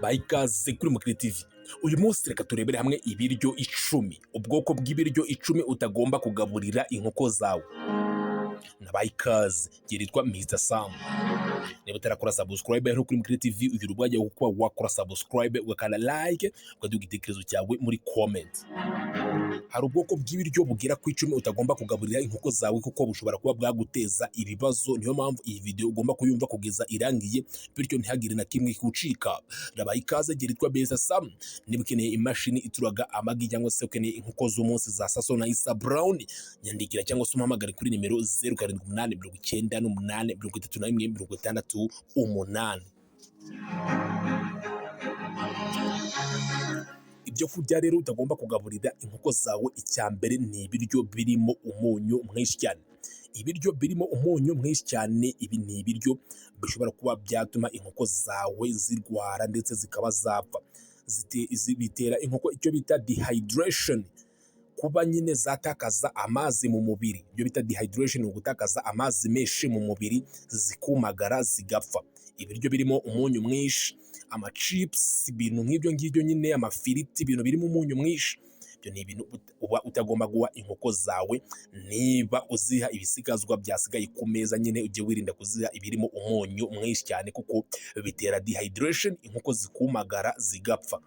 mbaye ikaze kuri Mukiri TV. Uyu munsi reka turebere hamwe ibiryo 10, ubwoko bw'ibiryo 10 utagomba kugaburira inkoko zawe. Nabaye ikaze, ngiritwa Mr Sam. Niba utarakora subscribe hano kuri Mukiri TV, ugira ubwajya kuba wakora subscribe, ugakanda like, ukaduha igitekerezo cyawe muri comment. Hari ubwoko bw'ibiryo bugera ku 10 utagomba kugaburira inkoko zawe kuko bushobora kuba bwaguteza ibibazo. Niyo mpamvu iyi video ugomba kuyumva kugeza irangiye, bityo ntihagire na kimwe kucika. Nabaye ikaze, ngiritwa Mr Sam. Niba ukeneye imashini ituraga amagi cyangwa se ukeneye inkoko z'umunsi za Saso na Isa Brown, nyandikira cyangwa se umpamagare kuri nimero 0788831668. Ibyo kurya rero utagomba kugaburira inkoko zawe, icya mbere ni ibiryo birimo umunyu mwinshi cyane. Ibiryo birimo umunyu mwinshi cyane, ibi ni ibiryo bishobora kuba byatuma inkoko zawe zirwara ndetse zikaba zapfa. Bitera inkoko icyo bita dehydration, kuba nyine zatakaza amazi mu mubiri. Ibyo bita dehydration, ugutakaza amazi menshi mu mubiri, zikumagara zigapfa. Ibiryo birimo umunyu mwinshi, amachips, ibintu nk'ibyo ngibyo nyine, amafiriti, ibintu birimo umunyu mwinshi, ibyo ni ibintu uba utagomba guha inkoko zawe. Niba uziha ibisigazwa byasigaye ku meza, nyine ujye wirinda kuziha ibirimo umunyu mwinshi cyane kuko bitera dehydration, inkoko zikumagara zigapfa.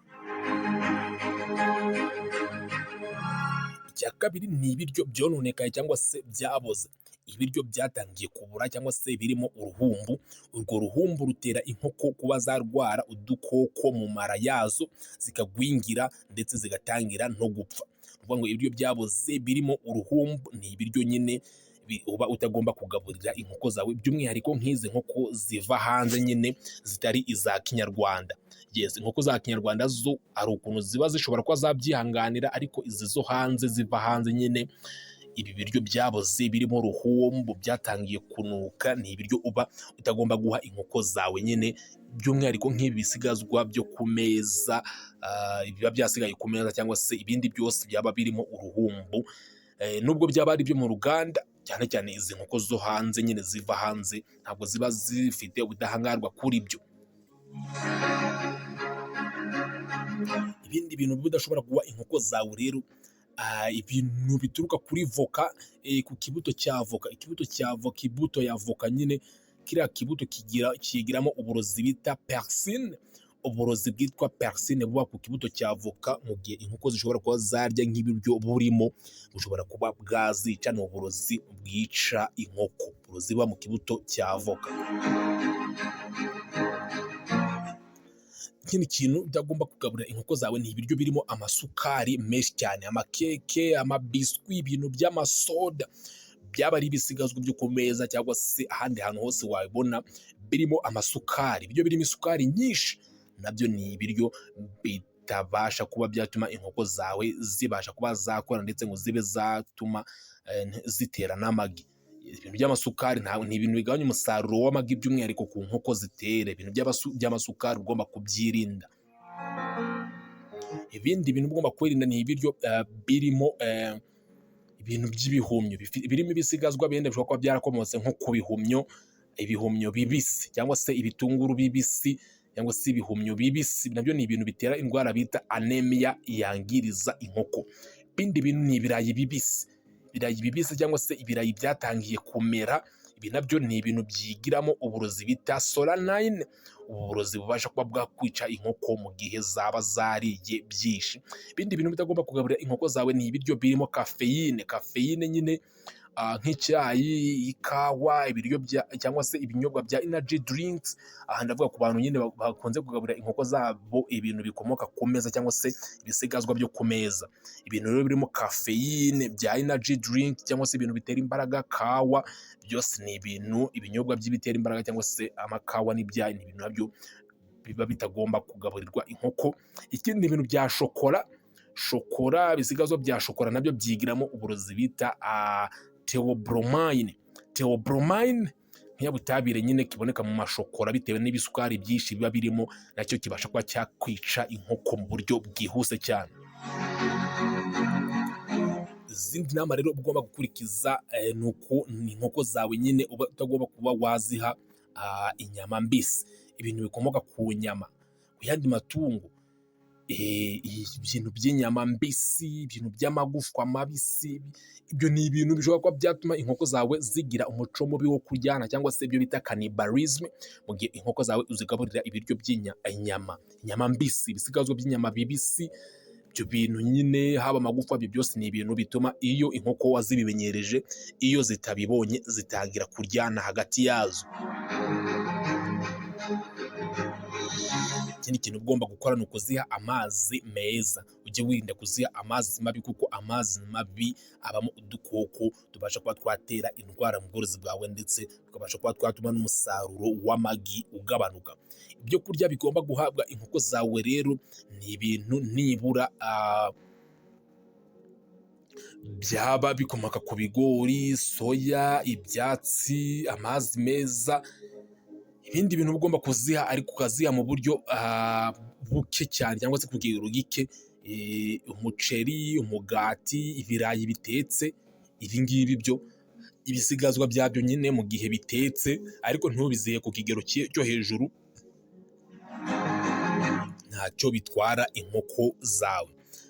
Icya kabiri ni ibiryo byononekaye cyangwa se byaboze. Ibiryo byatangiye kubura cyangwa se birimo uruhumbu. Urwo ruhumbu rutera inkoko kuba zarwara udukoko mu mara yazo, zikagwingira ndetse zigatangira no gupfa. Kuvuga ngo ibiryo byaboze birimo uruhumbu ni ibiryo nyine uba utagomba kugaburira inkoko zawe, by'umwihariko nk'izi nkoko ziva hanze nyine zitari iza kinyarwanda. Yes, inkoko za kinyarwanda zo ari ukuntu ziba zishobora kuba zabyihanganira, ariko izi zo hanze ziva hanze nyine, ibi biryo byaboze birimo ruhumbu byatangiye kunuka, ni ibiryo uba utagomba guha inkoko zawe nyine, by'umwihariko nk'ibi bisigazwa byo ku meza, biba byasigaye ku meza cyangwa se ibindi byose byaba birimo uruhumbu. Nubwo byaba ari byo mu ruganda, cyane cyane izi nkoko zo hanze nyine ziva hanze ntabwo ziba zifite ubudahangarwa kuri byo. Ibindi bintu budashobora guha inkoko zawe rero, ibintu bituruka kuri voka, ku kibuto cya voka. Ibuto ya voka nyine, kiriya kibuto kigiramo uburozi bita persine. Uburozi bwitwa persine buba ku kibuto cya voka, mu gihe inkoko zishobora kuba zarya nk'ibiryo burimo, bushobora kuba bwazica. Ni uburozi bwica inkoko, uburozi buba mu kibuto cya voka. Ikindi kintu utagomba kugaburira inkoko zawe ni ibiryo birimo amasukari menshi cyane, amakeke, amabiswi, ibintu by'amasoda, byaba ari ibisigazwa byo ku meza cyangwa se ahandi hantu hose wabibona birimo amasukari. Ibiryo birimo isukari nyinshi nabyo ni ibiryo bitabasha kuba byatuma inkoko zawe zibasha kuba zakora ndetse ngo zibe zatuma zitera n'amagi. Ibintu by'amasukari ni ibintu bigabanya umusaruro w'amagi, by'umwihariko ku nkoko zitera. Ibintu by'amasukari ugomba kubyirinda. Ibindi bintu ugomba kwirinda ni ibiryo birimo ibintu by'ibihumyo, birimo ibisigazwa benda bishobora kuba byarakomotse nko ku ibihumyo bibisi cyangwa se ibitunguru bibisi cyangwa se ibihumyo bibisi. Nabyo ni ibintu bitera indwara bita anemia, yangiriza inkoko. Ibindi bintu ni ibirayi bibisi cyangwa se ibirayi byatangiye kumera. Ibi nabyo ni ibintu byigiramo uburozi bita solanine. Ubu burozi bubasha kuba bwakwica inkoko mu gihe zaba zariye byinshi. Ibindi bintu bitagomba kugaburira inkoko zawe ni ibiryo birimo kafeyine nyine, nk'icyayi, ikawa, ibiryo cyangwa se ibinyobwa bya energy drinks. Aha ndavuga ku bantu nyine bakunze kugaburira inkoko zabo ibintu bikomoka ku meza cyangwa se ibisigazwa byo ku meza. Ibintu rero birimo kafeyine bya energy drink cyangwa se ibintu bitera imbaraga, kawa, byose ni ibinyobwa by'ibitera imbaraga cyangwa se amakawa n'ibyayi, ni ibintu nabyo biba bitagomba kugaburirwa inkoko. Ikindi ibintu bya shokora, ibisigazwa bya shokora nabyo byigiramo uburozi bita theobromine nk'iyabutabire nyine kiboneka mu mashokora, bitewe n'ibisukari byinshi biba birimo, nacyo kibasha kuba cyakwica inkoko mu buryo bwihuse cyane. Izindi nama rero ugomba gukurikiza ni uko inkoko zawe nyine utagomba kuba waziha inyama mbisi, ibintu bikomoka ku nyama yandi matungo. Ibintu by'inyama mbisi, ibintu by'amagufwa mabisi, ibyo ni ibintu bishobora kuba byatuma inkoko zawe zigira umuco mubi wo kuryana cyangwa se ibyo bita cannibalism, mu gihe inkoko zawe uzigaburira ibiryo inyama mbisi, ibisigazwa by'inyama bibisi. Ibyo bintu nyine haba amagufa, ibyo byose ni ibintu bituma iyo inkoko wazibimenyereje, iyo zitabibonye zitangira kuryana hagati yazo. Ikindi kintu ugomba gukora ni ukuziha amazi meza. Ujye wirinda kuziha amazi mabi, kuko amazi mabi abamo udukoko tubasha kuba twatera indwara mu bworozi bwawe, ndetse tukabasha kuba twatuma n'umusaruro w'amagi ugabanuka. Ibyo kurya bigomba guhabwa inkoko zawe rero ni ibintu nibura byaba bikomoka ku bigori, soya, ibyatsi, amazi meza. Ibindi bintu ugomba kuziha, ariko ukaziha mu buryo buke cyane cyangwa se ku kigero gike. Umuceri, umugati, ibirayi bitetse, ibi ngibi byo ibisigazwa byabyo nyine mu gihe bitetse, ariko ntubizihe ku kigero cyo hejuru, ntacyo bitwara inkoko zawe.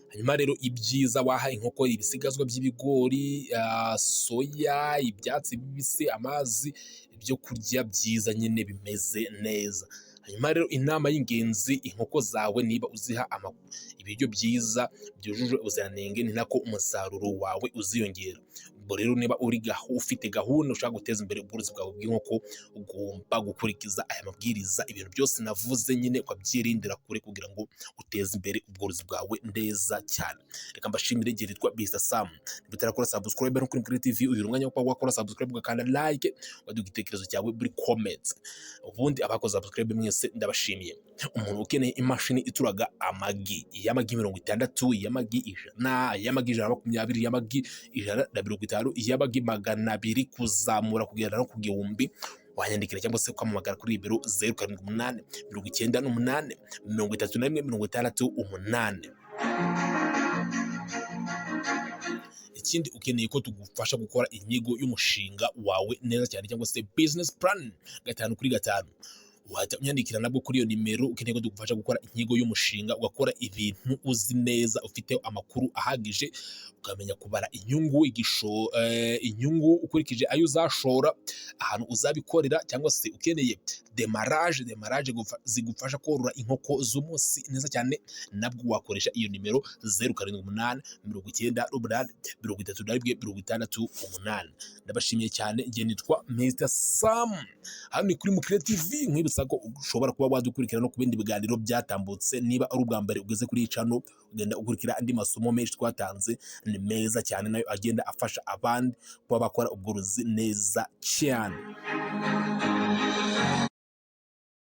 Hanyuma rero ibyiza waha inkoko ibisigazwa by'ibigori, soya, ibyatsi bibisi, amazi, ibyo kurya byiza nyine bimeze neza. Hanyuma rero inama y'ingenzi, inkoko zawe niba uziha ibiryo byiza byujuje ubuziranenge, ni nako umusaruro wawe uziyongera. Ubwo rero niba ufite gahunda ushaka guteza imbere ubworozi bwawe bw'inkoko, ugomba gukurikiza aya mabwiriza. Ibintu byose navuze nyine ukabyirindira kure kugira ngo uteze imbere ubworozi bwawe neza cyane. Reka mbashimire, igihe nitwa Mr Sam. Nibutarakora subscribe no kuri Mukuru TV, uyu mwanya wo kuba wakora subscribe ugakanda like, ukaduha igitekerezo cyawe muri comments. Ubundi abakoze subscribe mwese ndabashimiye. Umuntu ukeneye imashini ituraga amagi, y'amagi 60, y'amagi 100, y'amagi 120, y'amagi 150, y'amagi 200 kuzamura kugera no ku gihumbi, wanyandikira cyangwa se ukamamagara kuri nimero 078 98 31 68. Ikindi ukeneye ko tugufasha gukora inyigo y'umushinga wawe neza cyane, cyangwa se business plan 5x5, wahita unyandikira nabwo kuri iyo nimero. Ukeneye ko tugufasha gukora inyigo y'umushinga, ugakora ibintu uzi neza, ufite amakuru ahagije, ukamenya kubara inyungu, inyungu ukurikije ayo uzashora, ahantu uzabikorera, cyangwa se ukeneye demarage zigufasha korora inkoko z'umunsi neza cyane, nabwo wakoresha iyo nimero 078 98 31 68. Ndabashimiye cyane, igihe nitwa Mr Sam, hano ni kuri Mukuru TV. Nkwibutsa ko ushobora kuba wadukurikira no ku bindi biganiro byatambutse. Niba ari ubwa mbere ugeze kuri iyi channel, ugenda ukurikira andi masomo menshi twatanze, ni meza cyane, nayo agenda afasha abandi kuba bakora ubworozi neza cyane.